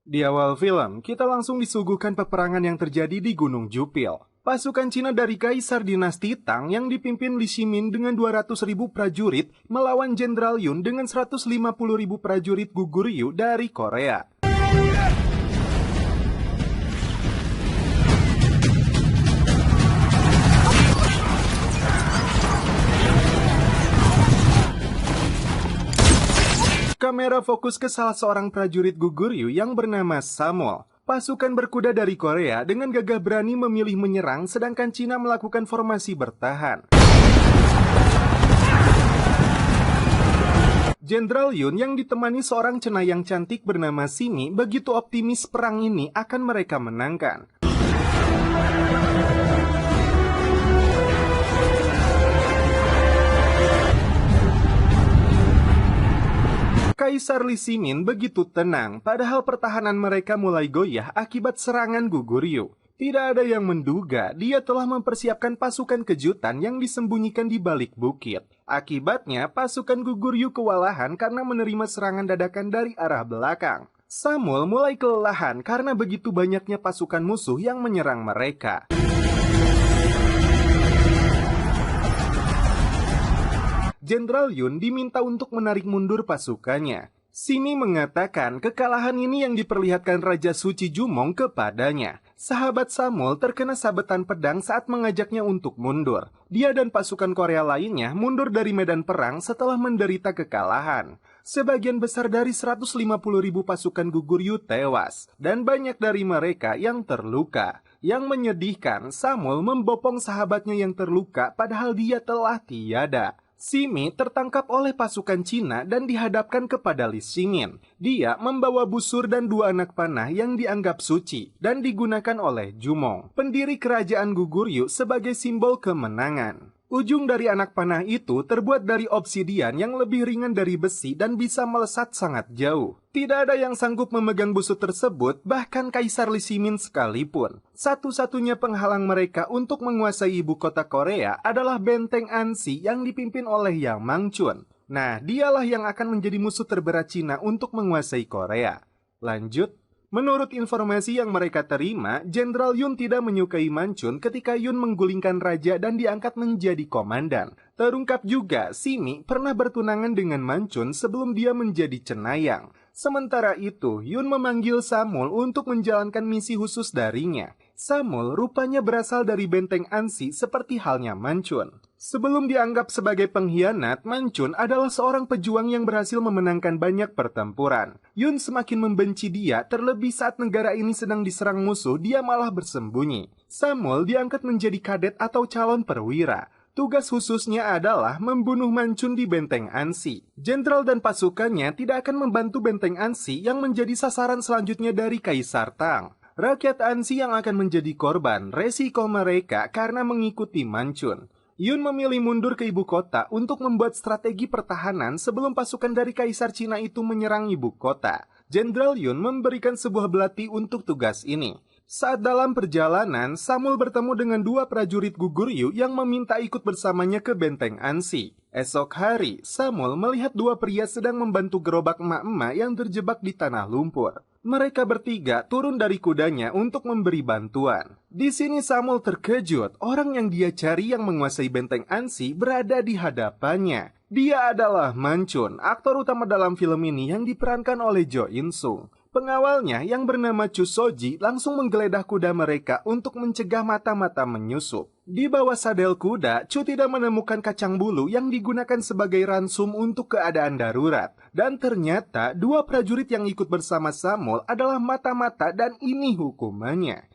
Di awal film, kita langsung disuguhkan peperangan yang terjadi di Gunung Jupil. Pasukan Cina dari Kaisar Dinasti Tang yang dipimpin Li Shimin dengan 200.000 prajurit melawan Jenderal Yun dengan 150.000 prajurit Goguryeo dari Korea. Kamera fokus ke salah seorang prajurit Goguryeo yang bernama Samwol. Pasukan berkuda dari Korea dengan gagah berani memilih menyerang sedangkan Cina melakukan formasi bertahan. Jenderal Yun yang ditemani seorang cenayang cantik bernama Simi begitu optimis perang ini akan mereka menangkan. Kaisar Li Shimin begitu tenang, padahal pertahanan mereka mulai goyah akibat serangan Goguryeo. Tidak ada yang menduga dia telah mempersiapkan pasukan kejutan yang disembunyikan di balik bukit. Akibatnya, pasukan Goguryeo kewalahan karena menerima serangan dadakan dari arah belakang. Samwol mulai kelelahan karena begitu banyaknya pasukan musuh yang menyerang mereka. Jenderal Yun diminta untuk menarik mundur pasukannya. Simi mengatakan kekalahan ini yang diperlihatkan Raja Suci Jumong kepadanya. Sahabat Samwol terkena sabetan pedang saat mengajaknya untuk mundur. Dia dan pasukan Korea lainnya mundur dari medan perang setelah menderita kekalahan. Sebagian besar dari 150.000 pasukan Goguryeo tewas, dan banyak dari mereka yang terluka. Yang menyedihkan, Samwol membopong sahabatnya yang terluka padahal dia telah tiada. Simi tertangkap oleh pasukan Cina dan dihadapkan kepada Li Shimin. Dia membawa busur dan 2 anak panah yang dianggap suci dan digunakan oleh Jumong, pendiri kerajaan Goguryeo sebagai simbol kemenangan. Ujung dari anak panah itu terbuat dari obsidian yang lebih ringan dari besi dan bisa melesat sangat jauh. Tidak ada yang sanggup memegang busur tersebut, bahkan Kaisar Li Shimin sekalipun. Satu-satunya penghalang mereka untuk menguasai ibu kota Korea adalah benteng Ansi yang dipimpin oleh Yang Mangchun. Nah, dialah yang akan menjadi musuh terberat Cina untuk menguasai Korea. Lanjut. Menurut informasi yang mereka terima, Jenderal Yun tidak menyukai Mangchun ketika Yun menggulingkan raja dan diangkat menjadi komandan. Terungkap juga, Simi pernah bertunangan dengan Mangchun sebelum dia menjadi cenayang. Sementara itu, Yun memanggil Samwol untuk menjalankan misi khusus darinya. Samwol rupanya berasal dari benteng Ansi seperti halnya Mangchun. Sebelum dianggap sebagai pengkhianat, Mangchun adalah seorang pejuang yang berhasil memenangkan banyak pertempuran. Yun semakin membenci dia, terlebih saat negara ini sedang diserang musuh, dia malah bersembunyi. Samwol diangkat menjadi kadet atau calon perwira. Tugas khususnya adalah membunuh Mangchun di benteng Ansi. Jenderal dan pasukannya tidak akan membantu benteng Ansi yang menjadi sasaran selanjutnya dari Kaisar Tang. Rakyat Ansi yang akan menjadi korban resiko mereka karena mengikuti Mangchun. Yun memilih mundur ke ibu kota untuk membuat strategi pertahanan sebelum pasukan dari Kaisar Cina itu menyerang ibu kota. Jenderal Yun memberikan sebuah belati untuk tugas ini. Saat dalam perjalanan, Samwol bertemu dengan 2 prajurit Goguryeo yang meminta ikut bersamanya ke benteng Ansi. Esok hari, Samwol melihat 2 pria sedang membantu gerobak emak-emak yang terjebak di tanah lumpur. Mereka bertiga turun dari kudanya untuk memberi bantuan. Di sini Samwol terkejut, orang yang dia cari yang menguasai benteng Ansi berada di hadapannya. Dia adalah Mangchun, aktor utama dalam film ini yang diperankan oleh Jo In Sung. Pengawalnya yang bernama Chu Soji langsung menggeledah kuda mereka untuk mencegah mata-mata menyusup. Di bawah sadel kuda, Chu tidak menemukan kacang bulu yang digunakan sebagai ransum untuk keadaan darurat. Dan ternyata 2 prajurit yang ikut bersama Samwol adalah mata-mata dan ini hukumannya.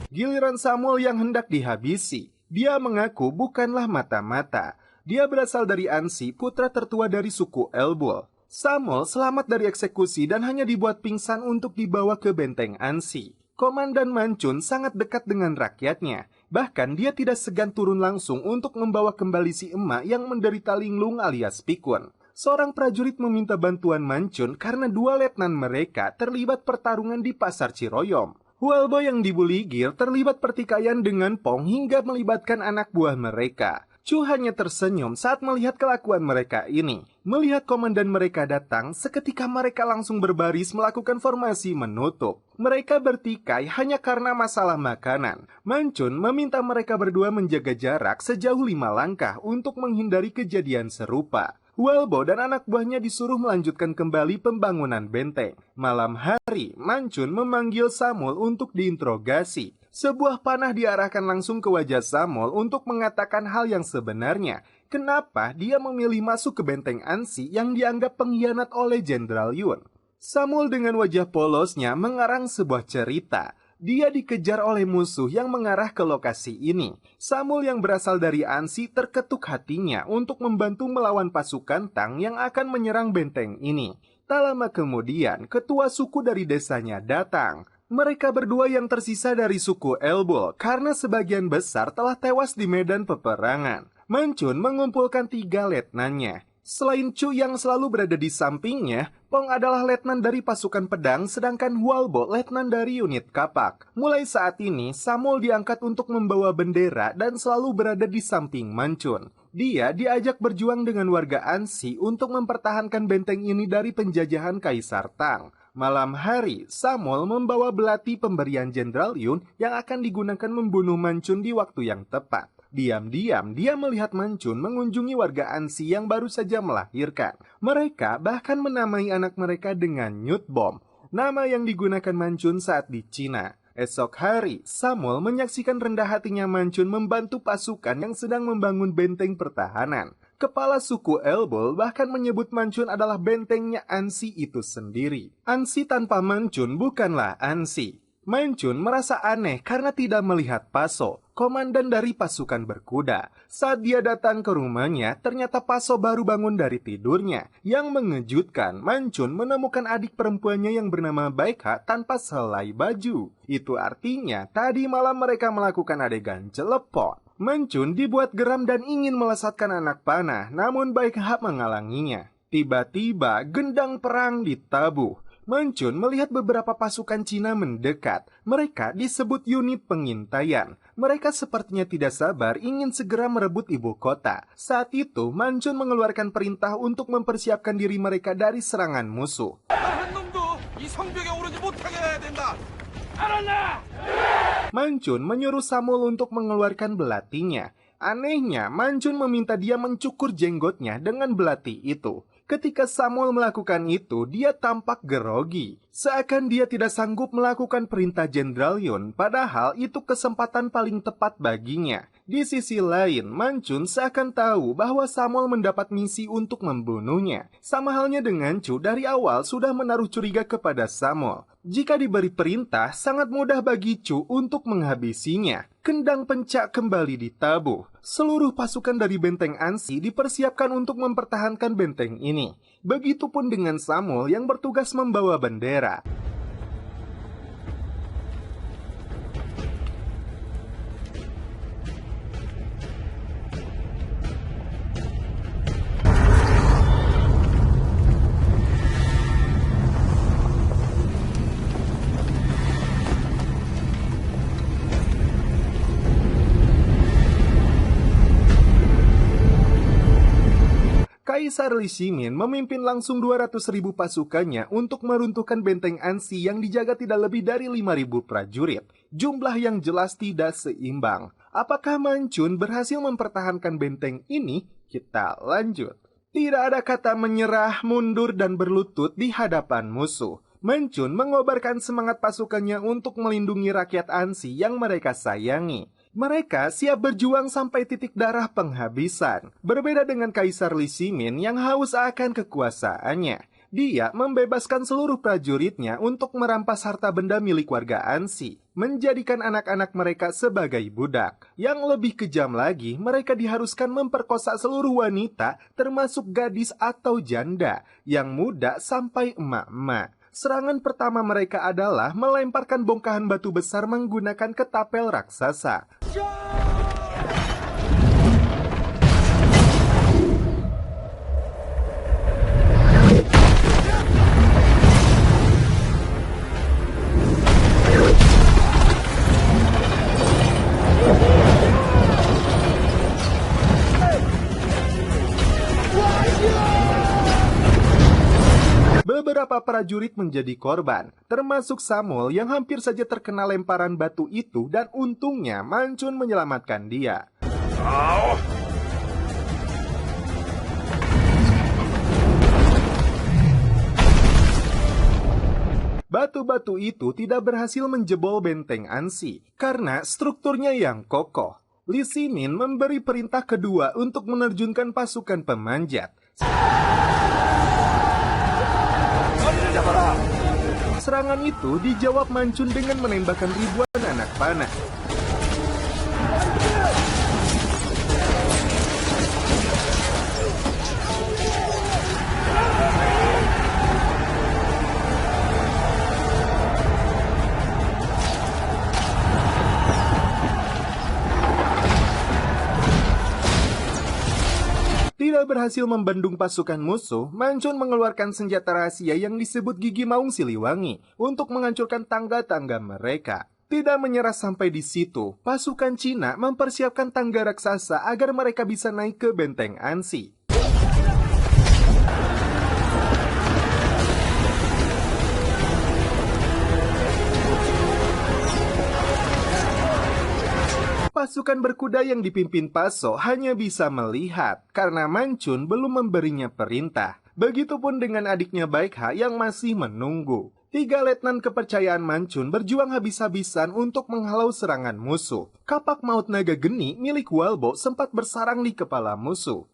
Giliran Samwol yang hendak dihabisi. Dia mengaku bukanlah mata-mata. Dia berasal dari Ansi, putra tertua dari suku Elbul. Samwol selamat dari eksekusi dan hanya dibuat pingsan untuk dibawa ke benteng Ansi. Komandan Mangchun sangat dekat dengan rakyatnya. Bahkan dia tidak segan turun langsung untuk membawa kembali si emak yang menderita linglung alias pikun. Seorang prajurit meminta bantuan Mangchun karena 2 letnan mereka terlibat pertarungan di pasar Ciroyom. Hualbo yang dibuli Gil terlibat pertikaian dengan Pong hingga melibatkan anak buah mereka. Chu hanya tersenyum saat melihat kelakuan mereka ini. Melihat komandan mereka datang, seketika mereka langsung berbaris melakukan formasi menutup. Mereka bertikai hanya karena masalah makanan. Mancun meminta mereka berdua menjaga jarak sejauh 5 langkah untuk menghindari kejadian serupa. Walbo dan anak buahnya disuruh melanjutkan kembali pembangunan benteng. Malam hari, Mancun memanggil Samul untuk diinterogasi. Sebuah panah diarahkan langsung ke wajah Samul untuk mengatakan hal yang sebenarnya. Kenapa dia memilih masuk ke benteng Ansi yang dianggap pengkhianat oleh Jenderal Yun? Samul dengan wajah polosnya mengarang sebuah cerita. Dia dikejar oleh musuh yang mengarah ke lokasi ini. Samul yang berasal dari Ansi terketuk hatinya untuk membantu melawan pasukan Tang yang akan menyerang benteng ini. Tak lama kemudian, ketua suku dari desanya datang. Mereka berdua yang tersisa dari suku Elbul karena sebagian besar telah tewas di medan peperangan. Mancun mengumpulkan 3 letnannya. Selain Chu yang selalu berada di sampingnya, Pong adalah letnan dari pasukan pedang sedangkan Walbo letnan dari unit kapak. Mulai saat ini, Samul diangkat untuk membawa bendera dan selalu berada di samping Mancun. Dia diajak berjuang dengan warga Ansi untuk mempertahankan benteng ini dari penjajahan Kaisar Tang. Malam hari, Samul membawa belati pemberian Jenderal Yun yang akan digunakan membunuh Mancun di waktu yang tepat. Diam-diam, dia melihat Mancun mengunjungi warga Ansi yang baru saja melahirkan. Mereka bahkan menamai anak mereka dengan Nyutbom, nama yang digunakan Mancun saat di Cina. Esok hari, Samul menyaksikan rendah hatinya Mancun membantu pasukan yang sedang membangun benteng pertahanan. Kepala suku Elbul bahkan menyebut Mancun adalah bentengnya Ansi itu sendiri. Ansi tanpa Mancun bukanlah Ansi. Mancun merasa aneh karena tidak melihat Paso, komandan dari pasukan berkuda. Saat dia datang ke rumahnya, ternyata Paso baru bangun dari tidurnya. Yang mengejutkan, Mancun menemukan adik perempuannya yang bernama Baikha tanpa selai baju. Itu artinya, tadi malam mereka melakukan adegan celepot. Mancun dibuat geram dan ingin melesatkan anak panah, namun Baikha menghalanginya. Tiba-tiba, gendang perang ditabuh. Mancun melihat beberapa pasukan Cina mendekat. Mereka disebut unit pengintaian. Mereka sepertinya tidak sabar ingin segera merebut ibu kota. Saat itu, Mancun mengeluarkan perintah untuk mempersiapkan diri mereka dari serangan musuh. Mancun menyuruh Samul untuk mengeluarkan belatinya. Anehnya, Mancun meminta dia mencukur jenggotnya dengan belati itu. Ketika Samul melakukan itu, dia tampak grogi. Seakan dia tidak sanggup melakukan perintah Jenderal Yun, padahal itu kesempatan paling tepat baginya. Di sisi lain, Mancun seakan tahu bahwa Samul mendapat misi untuk membunuhnya. Sama halnya dengan Chu dari awal sudah menaruh curiga kepada Samul. Jika diberi perintah, sangat mudah bagi Chu untuk menghabisinya. Kendang pencak kembali ditabuh. Seluruh pasukan dari benteng Ansi dipersiapkan untuk mempertahankan benteng ini. Begitupun dengan Samul yang bertugas membawa bendera. Kaisar Li Shimin memimpin langsung 200.000 pasukannya untuk meruntuhkan benteng Ansi yang dijaga tidak lebih dari 5.000 prajurit. Jumlah yang jelas tidak seimbang. Apakah Mancun berhasil mempertahankan benteng ini? Kita lanjut. Tidak ada kata menyerah, mundur, dan berlutut di hadapan musuh. Mancun mengobarkan semangat pasukannya untuk melindungi rakyat Ansi yang mereka sayangi. Mereka siap berjuang sampai titik darah penghabisan. Berbeda dengan Kaisar Li Shimin yang haus akan kekuasaannya. Dia membebaskan seluruh prajuritnya untuk merampas harta benda milik warga Ansi, menjadikan anak-anak mereka sebagai budak. Yang lebih kejam lagi, mereka diharuskan memperkosa seluruh wanita, termasuk gadis atau janda, yang muda sampai emak-emak. Serangan pertama mereka adalah melemparkan bongkahan batu besar menggunakan ketapel raksasa. beberapa prajurit menjadi korban, termasuk Samuel yang hampir saja terkena lemparan batu itu dan untungnya Mancun menyelamatkan dia. Batu-batu itu tidak berhasil menjebol benteng Ansi karena strukturnya yang kokoh. Li Shimin memberi perintah kedua untuk menerjunkan pasukan pemanjat. Serangan itu dijawab Mancun dengan menembakkan ribuan anak panah. Tidak berhasil membendung pasukan musuh, Mancun mengeluarkan senjata rahasia yang disebut Gigi Maung Siliwangi untuk menghancurkan tangga-tangga mereka. Tidak menyerah sampai di situ, pasukan Cina mempersiapkan tangga raksasa agar mereka bisa naik ke benteng Ansi. Pasukan berkuda yang dipimpin Paso hanya bisa melihat karena Mancun belum memberinya perintah. Begitupun dengan adiknya Baekha yang masih menunggu. 3 letnan kepercayaan Mancun berjuang habis-habisan untuk menghalau serangan musuh. Kapak maut naga geni milik Walbo sempat bersarang di kepala musuh.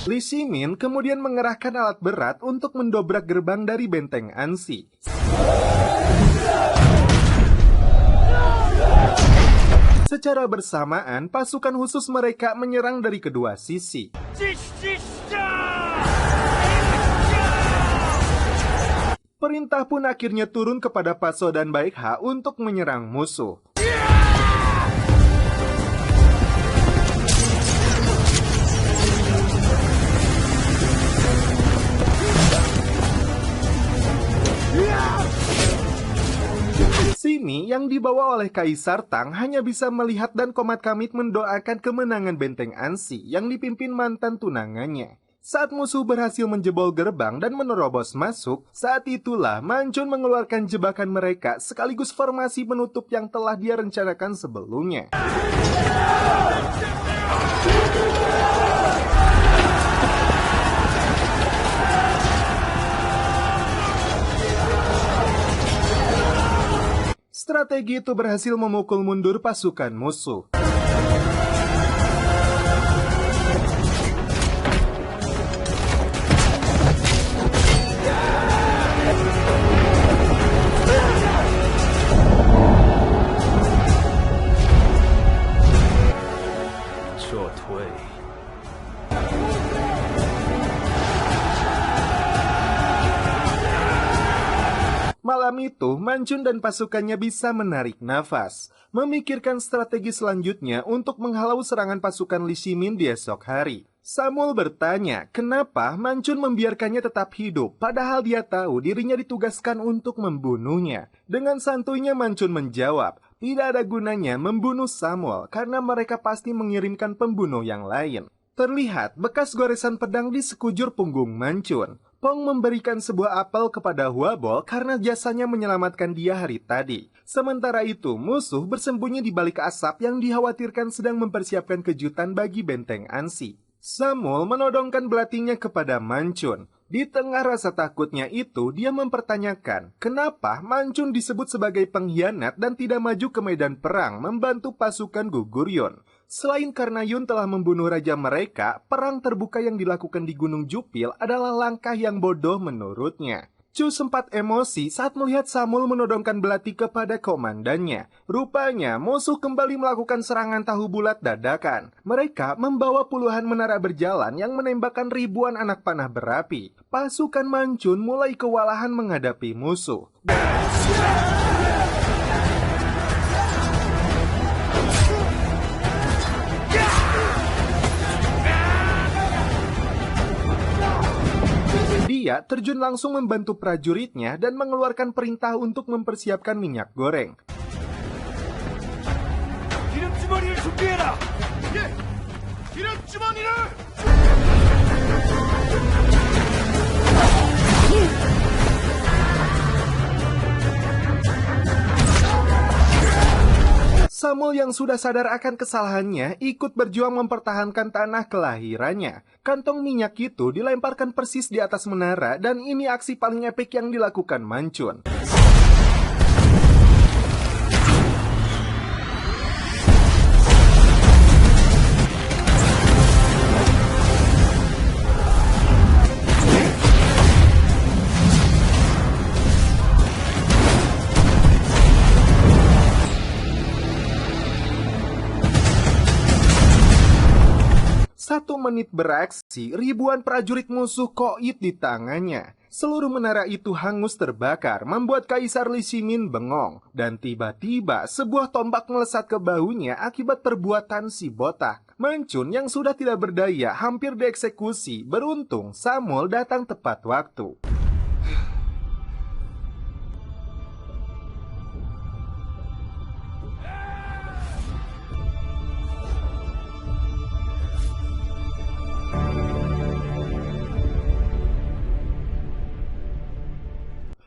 Li Shimin kemudian mengerahkan alat berat untuk mendobrak gerbang dari benteng Ansi. Secara bersamaan, pasukan khusus mereka menyerang dari kedua sisi. Perintah pun akhirnya turun kepada Paso dan Baekha untuk menyerang musuh. Simi yang dibawa oleh Kaisar Tang hanya bisa melihat dan komat kamit mendoakan kemenangan benteng Ansi yang dipimpin mantan tunangannya. Saat musuh berhasil menjebol gerbang dan menerobos masuk, saat itulah Mancun mengeluarkan jebakan mereka sekaligus formasi penutup yang telah dia rencanakan sebelumnya. Strategi itu berhasil memukul mundur pasukan musuh. Malam itu, Mancun dan pasukannya bisa menarik nafas, memikirkan strategi selanjutnya untuk menghalau serangan pasukan Li Shimin di esok hari. Samuel bertanya, kenapa Mancun membiarkannya tetap hidup, padahal dia tahu dirinya ditugaskan untuk membunuhnya. Dengan santuinya Mancun menjawab, tidak ada gunanya membunuh Samuel karena mereka pasti mengirimkan pembunuh yang lain. Terlihat bekas goresan pedang di sekujur punggung Mancun. Pong memberikan sebuah apel kepada Huabo karena jasanya menyelamatkan dia hari tadi. Sementara itu, musuh bersembunyi di balik asap yang dikhawatirkan sedang mempersiapkan kejutan bagi benteng Ansi. Samuel menodongkan belatinya kepada Mancun. Di tengah rasa takutnya itu, dia mempertanyakan, kenapa Mancun disebut sebagai pengkhianat dan tidak maju ke medan perang membantu pasukan Guguryeon. Selain karena Yun telah membunuh raja mereka, perang terbuka yang dilakukan di Gunung Jupil adalah langkah yang bodoh menurutnya. Chu sempat emosi saat melihat Samuel menodongkan belati kepada komandannya. Rupanya musuh kembali melakukan serangan tahu bulat dadakan. Mereka membawa puluhan menara berjalan yang menembakkan ribuan anak panah berapi. Pasukan Mancun mulai kewalahan menghadapi musuh. Dia Dia terjun langsung membantu prajuritnya dan mengeluarkan perintah untuk mempersiapkan minyak goreng. 기름주머니를 준비해라! 예! 기름주머니를! Samuel yang sudah sadar akan kesalahannya ikut berjuang mempertahankan tanah kelahirannya. Kantong minyak itu dilemparkan persis di atas menara dan ini aksi paling epik yang dilakukan Manchun. Satu menit beraksi, ribuan prajurit musuh koit di tangannya. Seluruh menara itu hangus terbakar, membuat Kaisar Li Shimin bengong. Dan tiba-tiba sebuah tombak melesat ke bahunya akibat perbuatan si botak. Manchun yang sudah tidak berdaya hampir dieksekusi. Beruntung Samuel datang tepat waktu.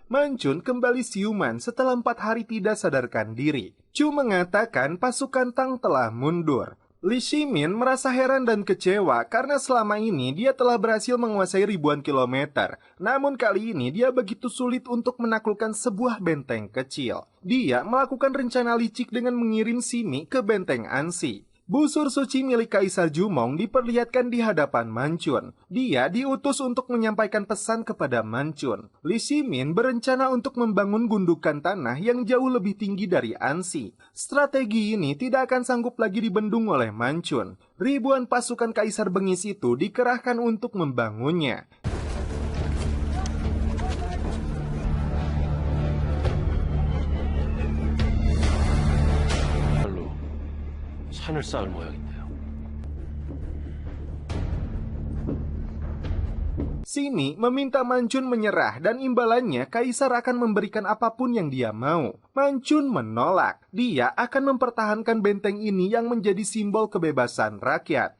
Manchun kembali siuman setelah 4 hari tidak sadarkan diri. Chu mengatakan pasukan Tang telah mundur. Li Shimin merasa heran dan kecewa karena selama ini dia telah berhasil menguasai ribuan kilometer. Namun kali ini dia begitu sulit untuk menaklukkan sebuah benteng kecil. Dia melakukan rencana licik dengan mengirim Simi ke benteng Ansi. Busur suci milik Kaisar Jumong diperlihatkan di hadapan Manchun. Dia diutus untuk menyampaikan pesan kepada Manchun. Li Shimin berencana untuk membangun gundukan tanah yang jauh lebih tinggi dari Ansi. Strategi ini tidak akan sanggup lagi dibendung oleh Manchun. Ribuan pasukan Kaisar Bengis itu dikerahkan untuk membangunnya. 산을 쌓을 모양인데요. Simi meminta Manchun menyerah dan imbalannya Kaisar akan memberikan apapun yang dia mau. Manchun menolak. Dia akan mempertahankan benteng ini yang menjadi simbol kebebasan rakyat.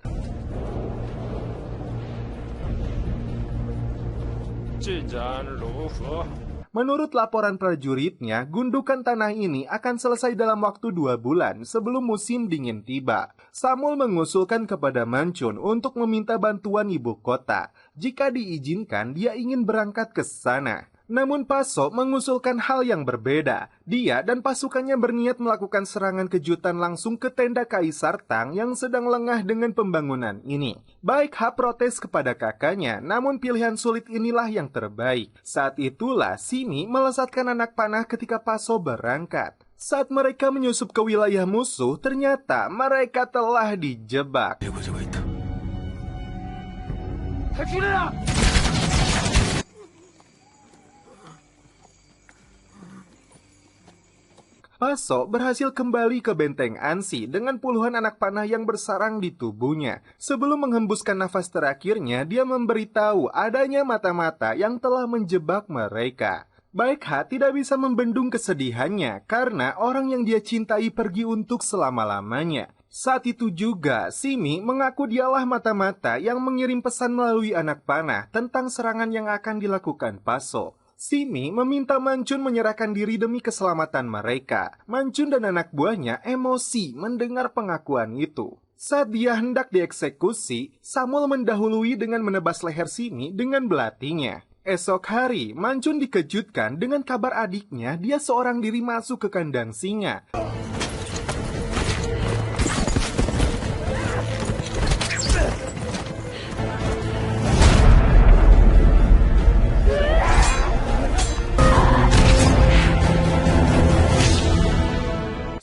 Menurut laporan prajuritnya, gundukan tanah ini akan selesai dalam waktu 2 bulan sebelum musim dingin tiba. Samuel mengusulkan kepada Manchun untuk meminta bantuan ibu kota. Jika diizinkan, dia ingin berangkat ke sana. Namun Paso mengusulkan hal yang berbeda. Dia dan pasukannya berniat melakukan serangan kejutan langsung ke tenda Kaisar Tang yang sedang lengah dengan pembangunan ini. Baik Ha protes kepada kakaknya, namun pilihan sulit inilah yang terbaik. Saat itulah Simi melesatkan anak panah ketika Paso berangkat. Saat mereka menyusup ke wilayah musuh, ternyata mereka telah dijebak. Paso berhasil kembali ke benteng Ansi dengan puluhan anak panah yang bersarang di tubuhnya. Sebelum menghembuskan nafas terakhirnya, dia memberitahu adanya mata-mata yang telah menjebak mereka. Baikha tidak bisa membendung kesedihannya karena orang yang dia cintai pergi untuk selama-lamanya. Saat itu juga, Simi mengaku dialah mata-mata yang mengirim pesan melalui anak panah tentang serangan yang akan dilakukan Paso. Simi meminta Manchun menyerahkan diri demi keselamatan mereka. Manchun dan anak buahnya emosi mendengar pengakuan itu. Saat dia hendak dieksekusi, Samuel mendahului dengan menebas leher Simi dengan belatinya. Esok hari, Manchun dikejutkan dengan kabar adiknya dia seorang diri masuk ke kandang singa.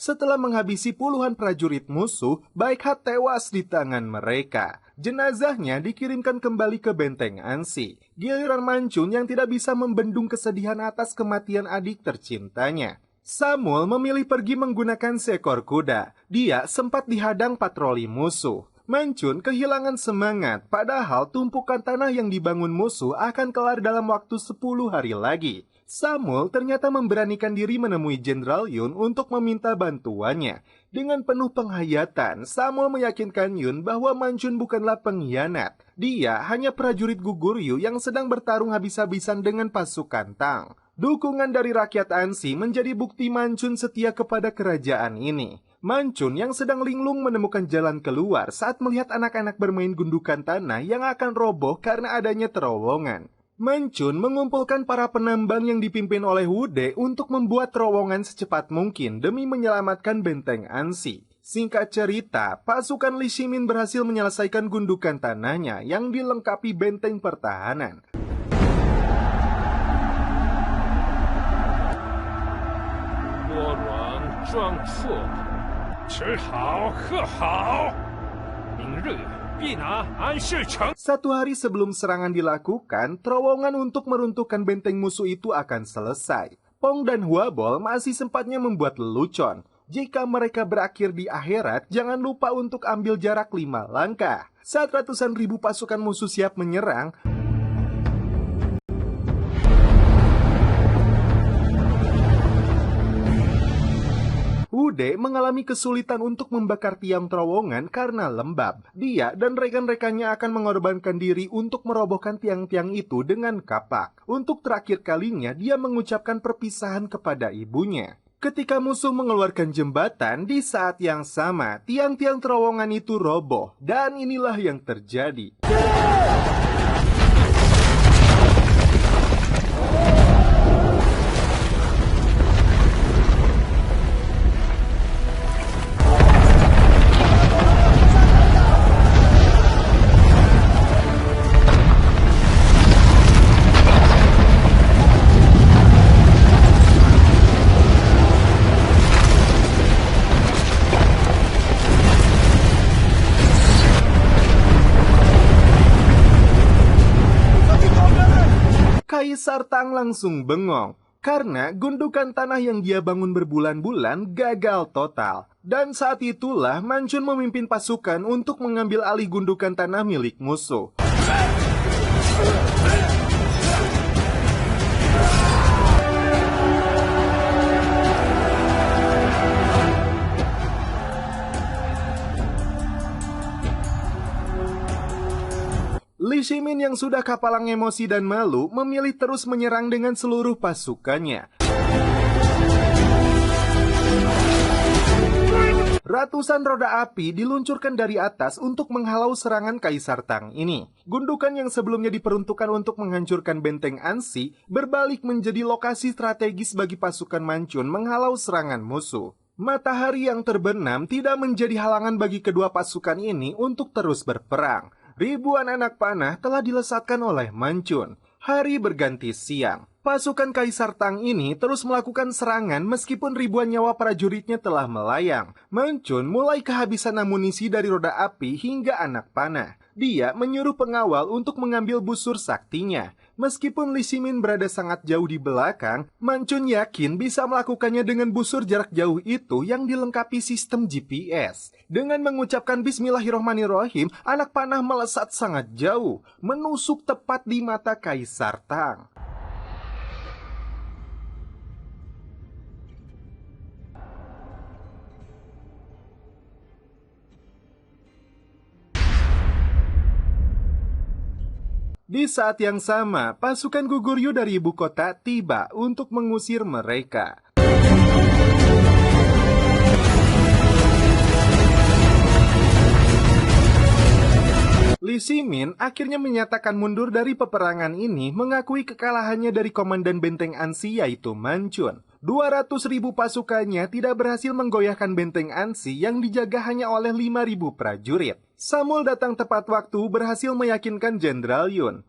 Setelah menghabisi puluhan prajurit musuh, Baikha tewas di tangan mereka. Jenazahnya dikirimkan kembali ke benteng Ansi. Giliran Manchun yang tidak bisa membendung kesedihan atas kematian adik tercintanya. Samuel memilih pergi menggunakan seekor kuda. Dia sempat dihadang patroli musuh. Mancun kehilangan semangat, padahal tumpukan tanah yang dibangun musuh akan kelar dalam waktu 10 hari lagi. Samul ternyata memberanikan diri menemui Jenderal Yun untuk meminta bantuannya. Dengan penuh penghayatan, Samul meyakinkan Yun bahwa Mancun bukanlah pengkhianat. Dia hanya prajurit Guguryu yang sedang bertarung habis-habisan dengan pasukan Tang. Dukungan dari rakyat Ansi menjadi bukti Mancun setia kepada kerajaan ini. Mancun yang sedang linglung menemukan jalan keluar saat melihat anak-anak bermain gundukan tanah yang akan roboh karena adanya terowongan. Mancun mengumpulkan para penambang yang dipimpin oleh Wude untuk membuat terowongan secepat mungkin demi menyelamatkan benteng Ansi. Singkat cerita, pasukan Li Shimin berhasil menyelesaikan gundukan tanahnya yang dilengkapi benteng pertahanan. Satu hari sebelum serangan dilakukan, terowongan untuk meruntuhkan benteng musuh itu akan selesai. Pong dan Huabol masih sempatnya membuat lelucon. Jika mereka berakhir di akhirat, jangan lupa untuk ambil jarak 5 langkah. Saat ratusan ribu pasukan musuh siap menyerang, Wude mengalami kesulitan untuk membakar tiang terowongan karena lembab. Dia dan rekan-rekannya akan mengorbankan diri untuk merobohkan tiang-tiang itu dengan kapak. Untuk terakhir kalinya, dia mengucapkan perpisahan kepada ibunya. Ketika musuh mengeluarkan jembatan, di saat yang sama, tiang-tiang terowongan itu roboh. Dan inilah yang terjadi. Kaisar Tang langsung bengong, karena gundukan tanah yang dia bangun berbulan-bulan gagal total. Dan saat itulah Mancun memimpin pasukan untuk mengambil alih gundukan tanah milik musuh. Li Shimin yang sudah kapalang emosi dan malu memilih terus menyerang dengan seluruh pasukannya. Ratusan roda api diluncurkan dari atas untuk menghalau serangan Kaisar Tang ini. Gundukan yang sebelumnya diperuntukkan untuk menghancurkan benteng Ansi berbalik menjadi lokasi strategis bagi pasukan Mancun menghalau serangan musuh. Matahari yang terbenam tidak menjadi halangan bagi kedua pasukan ini untuk terus berperang. Ribuan anak panah telah dilesatkan oleh Mancun. Hari berganti siang. Pasukan Kaisar Tang ini terus melakukan serangan meskipun ribuan nyawa prajuritnya telah melayang. Mancun mulai kehabisan amunisi dari roda api hingga anak panah. Dia menyuruh pengawal untuk mengambil busur saktinya. Meskipun Li Shimin berada sangat jauh di belakang, Mancun yakin bisa melakukannya dengan busur jarak jauh itu yang dilengkapi sistem GPS. Dengan mengucapkan Bismillahirrohmanirrohim, anak panah melesat sangat jauh, menusuk tepat di mata Kaisar Tang. Di saat yang sama, pasukan Guguryu dari ibu kota tiba untuk mengusir mereka. Li Shimin akhirnya menyatakan mundur dari peperangan ini, mengakui kekalahannya dari komandan benteng Ansi yaitu Mancun. 200.000 pasukannya tidak berhasil menggoyahkan benteng Ansi yang dijaga hanya oleh 5.000 prajurit. Samul datang tepat waktu berhasil meyakinkan Jenderal Yun.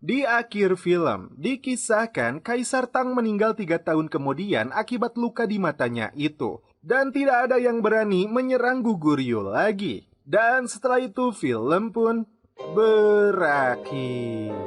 Di akhir film, dikisahkan Kaisar Tang meninggal 3 tahun kemudian akibat luka di matanya itu. Dan tidak ada yang berani menyerang Goguryeo lagi. Dan setelah itu film pun berakhir.